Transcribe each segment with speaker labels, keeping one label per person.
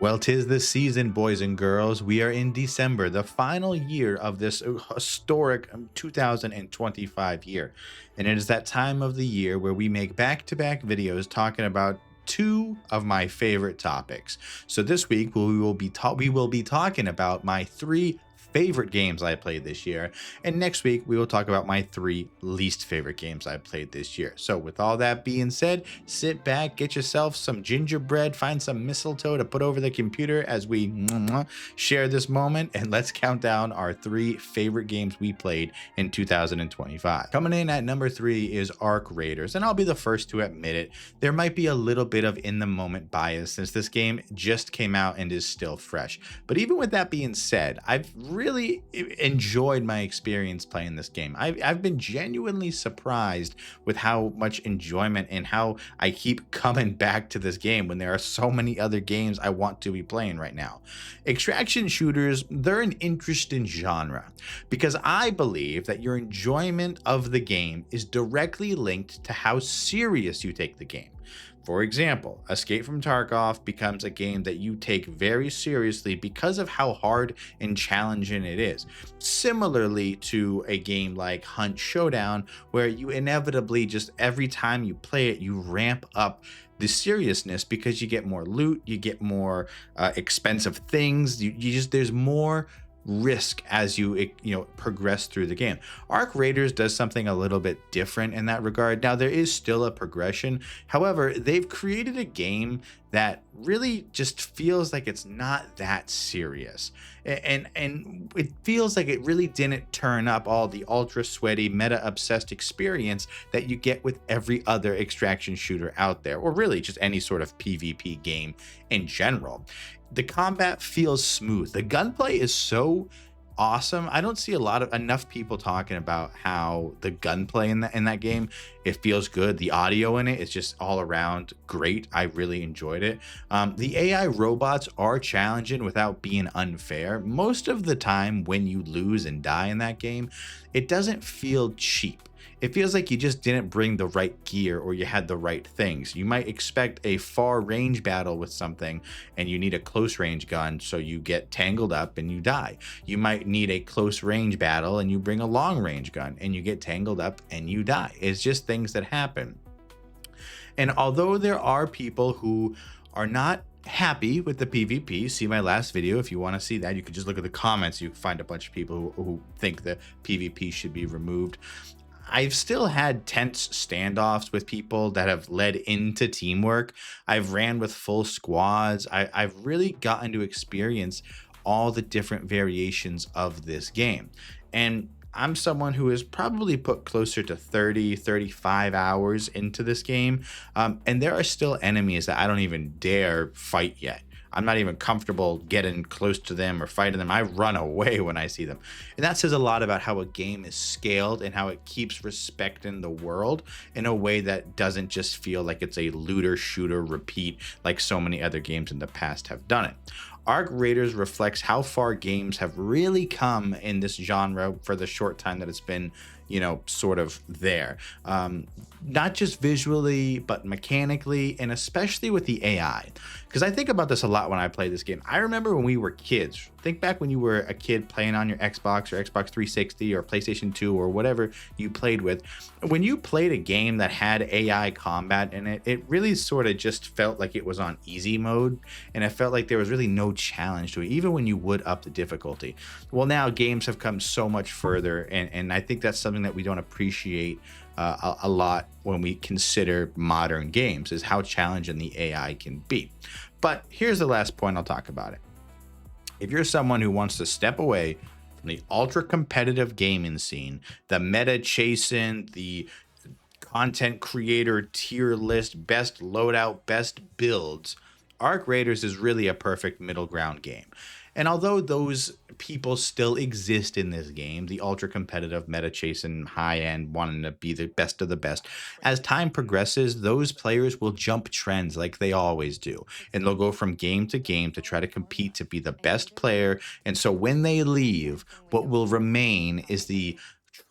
Speaker 1: Well, 'tis the season, boys and girls. We are in December, the final year of this historic 2025 year. And it is that time of the year where we make back to back videos talking about two of my favorite topics. So this week we will be talking about my three favorite games I played this year. And next week we will talk about my three least favorite games I played this year. So with all that being said, sit back, get yourself some gingerbread, find some mistletoe to put over the computer as we share this moment, and let's count down our three favorite games we played in 2025. Coming in at number three is Arc Raiders, and I'll be the first to admit it. There might be a little bit of in the moment bias since this game just came out and is still fresh. But even with that being said, I've really enjoyed my experience playing this game. I've been genuinely surprised with how much enjoyment and how I keep coming back to this game when there are so many other games I want to be playing right now. Extraction shooters, they're an interesting genre because I believe that your enjoyment of the game is directly linked to how serious you take the game. For example, Escape from Tarkov becomes a game that you take very seriously because of how hard and challenging it is. Similarly to a game like Hunt Showdown, where you inevitably just every time you play it, you ramp up the seriousness because you get more loot, you get more expensive things, you just there's more risk as you progress through the game. Arc Raiders does something a little bit different in that regard. Now there is still a progression. However, they've created a game that really just feels like it's not that serious. And it feels like it really didn't turn up all the ultra sweaty meta obsessed experience that you get with every other extraction shooter out there, or really just any sort of PvP game in general. The combat feels smooth. The gunplay is so awesome. I don't see a lot of enough people talking about how the gunplay in that game, it feels good. The audio in it is just all around great. I really enjoyed it. The AI robots are challenging without being unfair. Most of the time when you lose and die in that game, it doesn't feel cheap. It feels like you just didn't bring the right gear or you had the right things. You might expect a far range battle with something and you need a close range gun, so you get tangled up and you die. You might need a close range battle and you bring a long range gun and you get tangled up and you die. It's just things that happen. And although there are people who are not happy with the PvP, see my last video if you want to see that. You could just look at the comments. You find a bunch of people who think the PvP should be removed. I've still had tense standoffs with people that have led into teamwork. I've ran with full squads. I've really gotten to experience all the different variations of this game. And I'm someone who has probably put closer to 30, 35 hours into this game. And there are still enemies that I don't even dare fight yet. I'm not even comfortable getting close to them or fighting them. I run away when I see them. And that says a lot about how a game is scaled and how it keeps respecting the world in a way that doesn't just feel like it's a looter shooter repeat like so many other games in the past have done it. Arc Raiders reflects how far games have really come in this genre for the short time that it's been, sort of there. Not just visually, but mechanically, and especially with the AI. Because I think about this a lot when I play this game. I remember when we were kids. Think back when you were a kid playing on your Xbox or Xbox 360 or PlayStation 2 or whatever you played with. When you played a game that had AI combat in it, it really sort of just felt like it was on easy mode. And it felt like there was really no challenge to it, even when you would up the difficulty. Well, now games have come so much further. And I think that's something that we don't appreciate a lot when we consider modern games, is how challenging the AI can be. But here's the last point I'll talk about it. If you're someone who wants to step away from the ultra competitive gaming scene, the meta chasing, the content creator tier list, best loadout, best builds, Arc Raiders is really a perfect middle ground game. And although those people still exist in this game, the ultra competitive, meta chasing, high end, wanting to be the best of the best, as time progresses, those players will jump trends like they always do. And they'll go from game to game to try to compete to be the best player. And so when they leave, what will remain is the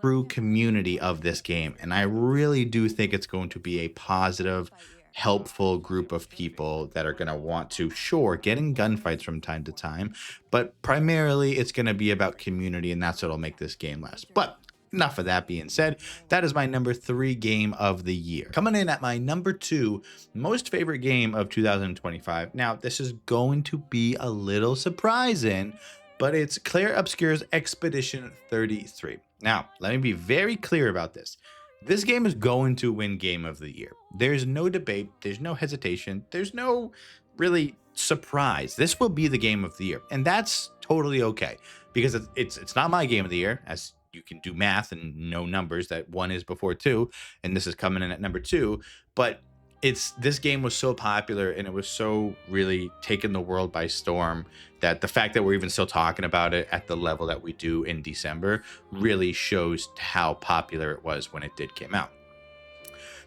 Speaker 1: true community of this game. And I really do think it's going to be a positive helpful group of people that are going to want to, sure, get in gunfights from time to time, but primarily it's going to be about community, and that's what'll make this game last. But enough of that being said, that is my number 3 game of the year. Coming in at my number 2 most favorite game of 2025. Now, this is going to be a little surprising, but it's Claire Obscure's Expedition 33. Now, let me be very clear about this. This game is going to win Game of the Year. There's no debate, there's no hesitation, there's no really surprise. This will be the Game of the Year, and that's totally okay because it's not my Game of the Year, as you can do math and know numbers that 1 is before 2, and this is coming in at number 2. But this game was so popular and it was so really taking the world by storm that the fact that we're even still talking about it at the level that we do in December really shows how popular it was when it did come out.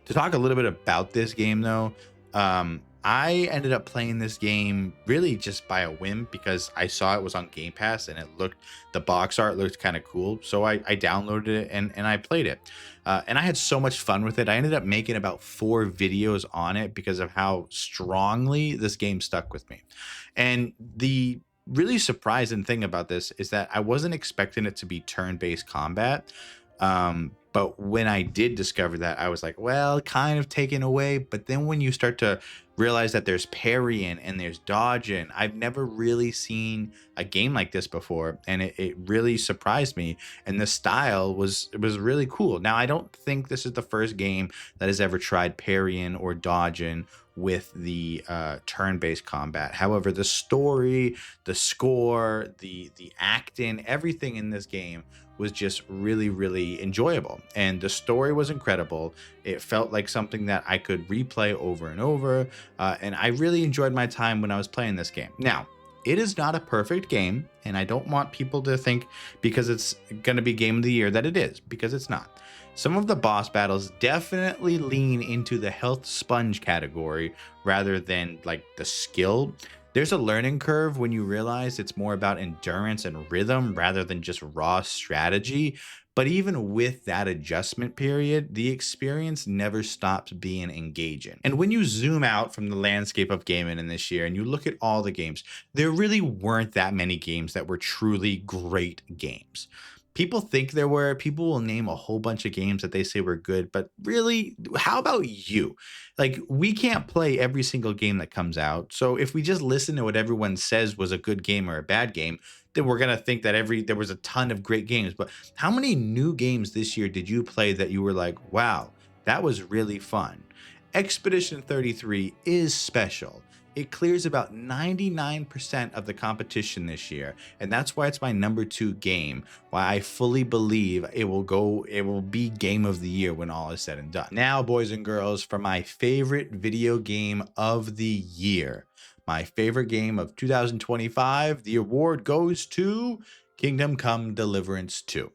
Speaker 1: To talk a little bit about this game though, I ended up playing this game really just by a whim because I saw it was on Game Pass and the box art looked kind of cool. So I downloaded it and I played it. And I had so much fun with it. I ended up making about 4 videos on it because of how strongly this game stuck with me. And the really surprising thing about this is that I wasn't expecting it to be turn-based combat. But when I did discover that, I was like, well, kind of taken away. But then when you start to realize that there's parrying and there's dodging, I've never really seen a game like this before. And it really surprised me. And the style was really cool. Now, I don't think this is the first game that has ever tried parrying or dodging with the turn-based combat. However, the story, the score, the acting, everything in this game was just really, really enjoyable. And the story was incredible. It felt like something that I could replay over and over. And I really enjoyed my time when I was playing this game. Now, it is not a perfect game, and I don't want people to think because it's going to be Game of the Year that it is, because it's not. Some of the boss battles definitely lean into the health sponge category rather than like the skill. There's a learning curve when you realize it's more about endurance and rhythm rather than just raw strategy. But even with that adjustment period, the experience never stops being engaging. And when you zoom out from the landscape of gaming in this year and you look at all the games, there really weren't that many games that were truly great games. People think there were. People will name a whole bunch of games that they say were good, but really, how about you? Like, we can't play every single game that comes out. So if we just listen to what everyone says was a good game or a bad game, then we're gonna think that there was a ton of great games. But how many new games this year did you play that you were like, wow, that was really fun? Expedition 33 is special. It clears about 99% of the competition this year, and that's why it's my number 2 game, why I fully believe it will be Game of the Year when all is said and done. Now, boys and girls, for my favorite video game of the year, my favorite game of 2025, the award goes to Kingdom Come Deliverance 2.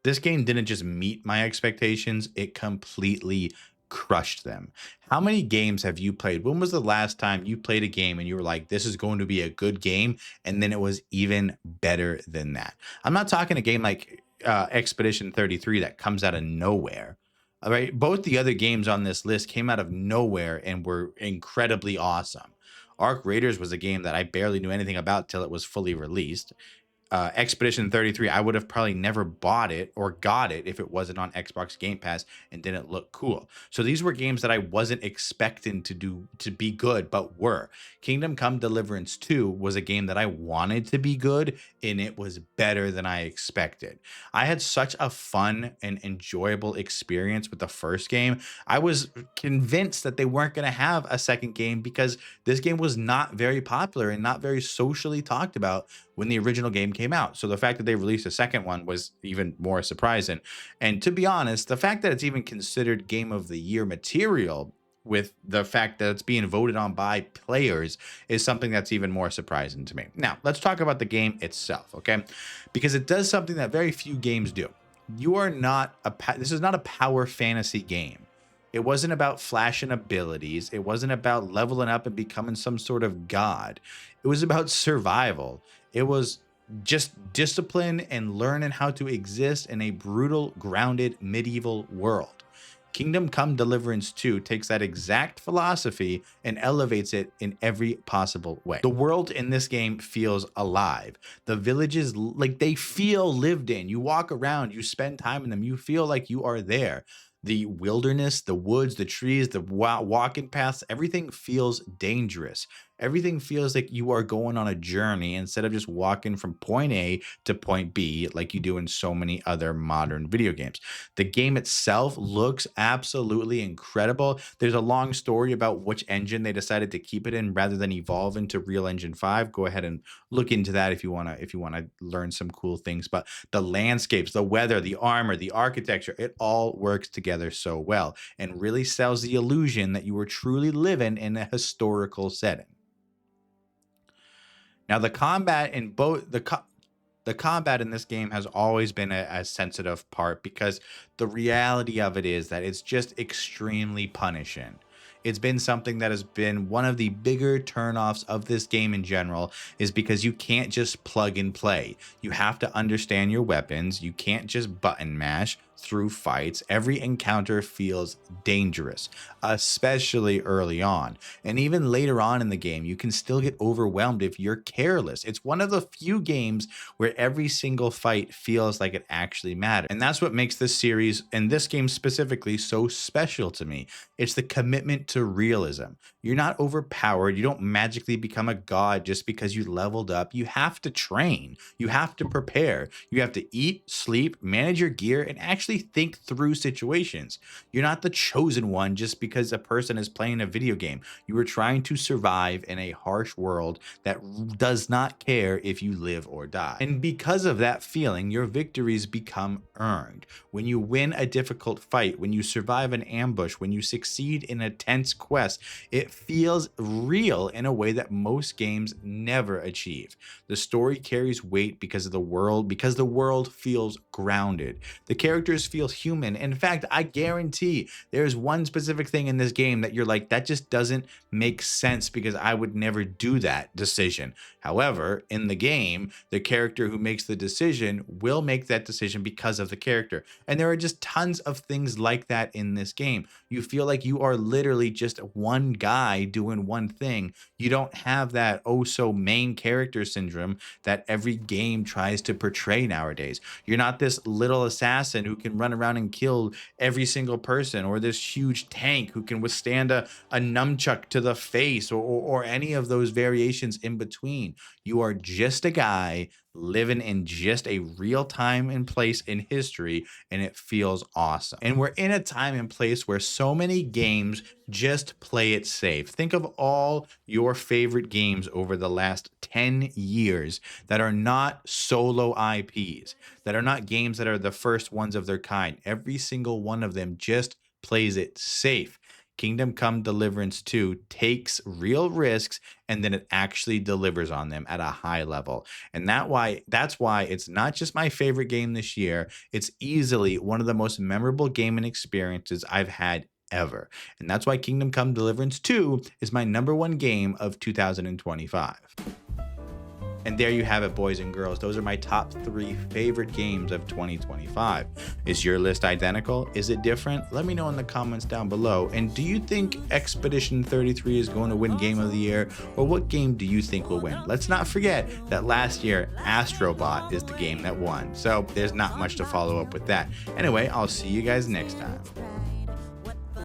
Speaker 1: This game didn't just meet my expectations, it completely crushed them. How many games have you played? When was the last time you played a game and you were like, this is going to be a good game, and then it was even better than that? I'm not talking a game like Expedition 33 that comes out of nowhere. All right, both the other games on this list came out of nowhere and were incredibly awesome. Arc Raiders was a game that I barely knew anything about till it was fully released. Expedition 33, I would have probably never bought it or got it if it wasn't on Xbox Game Pass and didn't look cool. So these were games that I wasn't expecting to be good, but were. Kingdom Come Deliverance 2 was a game that I wanted to be good, and it was better than I expected. I had such a fun and enjoyable experience with the first game. I was convinced that they weren't going to have a second game because this game was not very popular and not very socially talked about when the original game came out. So the fact that they released a second one was even more surprising. And to be honest, the fact that it's even considered Game of the Year material, with the fact that it's being voted on by players, is something that's even more surprising to me. Now, let's talk about the game itself, okay? Because it does something that very few games do. This is not a power fantasy game. It wasn't about flashing abilities. It wasn't about leveling up and becoming some sort of god. It was about survival. It was just discipline and learning how to exist in a brutal, grounded medieval world. Kingdom Come Deliverance 2 takes that exact philosophy and elevates it in every possible way. The world in this game feels alive. The villages, like, they feel lived in. You walk around, you spend time in them, you feel like you are there. The wilderness, the woods, the trees, the walking paths, everything feels dangerous. Everything feels like you are going on a journey instead of just walking from point A to point B like you do in so many other modern video games. The game itself looks absolutely incredible. There's a long story about which engine they decided to keep it in rather than evolve into Real Engine 5. Go ahead and look into that if you want to learn some cool things. But the landscapes, the weather, the armor, the architecture, it all works together so well and really sells the illusion that you were truly living in a historical setting. Now, the combat in both the combat in this game has always been a sensitive part because the reality of it is that it's just extremely punishing. It's been something that has been one of the bigger turnoffs of this game in general, is because you can't just plug and play. You have to understand your weapons. You can't just button mash through fights. Every encounter feels dangerous, especially early on. And even later on in the game, you can still get overwhelmed if you're careless. It's one of the few games where every single fight feels like it actually matters. And that's what makes this series, and this game specifically, so special to me. It's the commitment to realism. You're not overpowered. You don't magically become a god just because you leveled up. You have to train. You have to prepare. You have to eat, sleep, manage your gear, and actually think through situations. You're not the chosen one just because a person is playing a video game. You are trying to survive in a harsh world that does not care if you live or die. And because of that feeling, your victories become earned. When you win a difficult fight, when you survive an ambush, when you succeed in a tense quest, it feels real in a way that most games never achieve. The story carries weight because the world feels grounded. The characters feel human. In fact, I guarantee there's one specific thing in this game that you're like, that just doesn't make sense because I would never do that decision. However, in the game, the character who makes the decision will make that decision because of the character. And there are just tons of things like that in this game. You feel like you are literally just one guy doing one thing. You don't have that oh so main character syndrome that every game tries to portray nowadays. You're not this little assassin who can run around and kill every single person, or this huge tank who can withstand a nunchuck to the face, or any of those variations in between. You are just a guy living in just a real time and place in history, and it feels awesome. And we're in a time and place where so many games just play it safe. Think of all your favorite games over the last 10 years that are not solo IPs, that are not games that are the first ones of their kind. Every single one of them just plays it safe. Kingdom Come Deliverance 2 takes real risks and then it actually delivers on them at a high level. And that's why it's not just my favorite game this year, it's easily one of the most memorable gaming experiences I've had ever. And that's why Kingdom Come Deliverance 2 is my #1 game of 2025. And there you have it, boys and girls. Those are my top 3 favorite games of 2025. Is your list identical? Is it different? Let me know in the comments down below. And do you think Expedition 33 is going to win Game of the Year? Or what game do you think will win? Let's not forget that last year, Astrobot is the game that won. So there's not much to follow up with that. Anyway, I'll see you guys next time.